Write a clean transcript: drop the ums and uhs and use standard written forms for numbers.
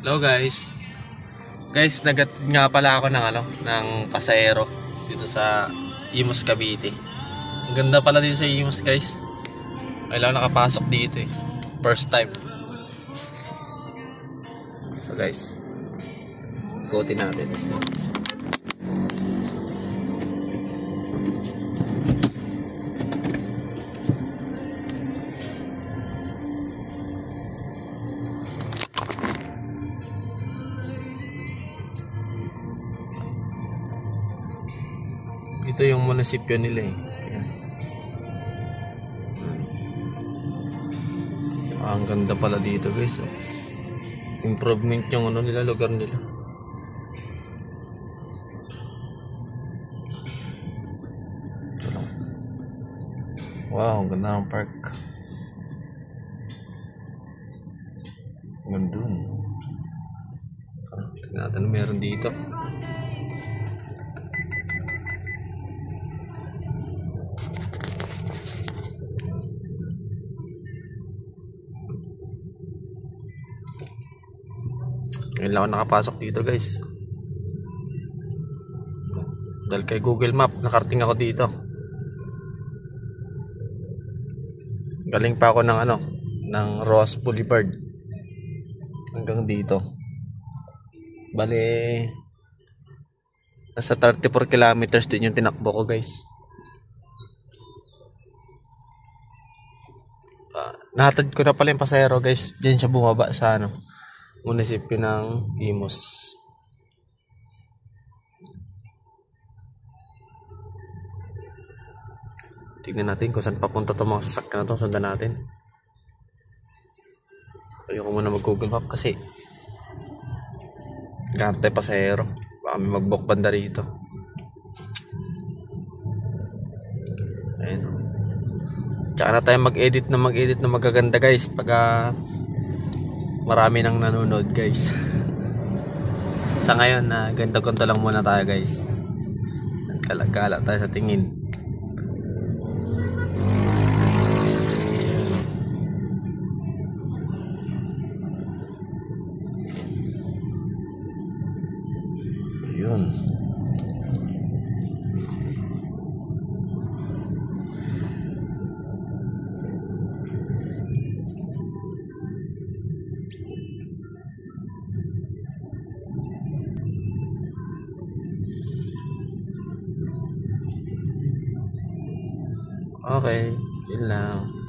Hello guys. Guys, nagatid nga pala ako ng pasahero dito sa Imus Cavite. Ang ganda pala dito sa Imus, guys. Kailangan nakapasok dito eh. First time. So guys, ikutin natin. Ito yung munisipyo nila eh. Ayan. Ang ganda pala dito guys. Oh. Improvement yung nila, lugar nila. Wow, ang ganda ng park. Gandun. Tingnan natin meron dito. Ngayon lang ako nakapasok dito guys. Dahil kay Google Map nakarating ako dito. Galing pa ako ng Ross Boulevard hanggang dito. Bale nasa 34 kilometers din yung tinakbo ko guys. Nahatid ko na pala yung pasahero guys. Diyan siya bumaba sa munisipyo ng Imus. Tignan natin kung saan papunta itong mga sasakyan na ito. Sundan natin. Ayoko muna mag Google Map kasi gantay pasahero. Baka may mag-book banda rito. Ayun. Tsaka na tayo mag-edit na magaganda guys pag marami nang nanonood guys. Sa ngayon ganda konto lang muna tayo guys. Kala tayo sa tingin. Yun. Okay, yun lang.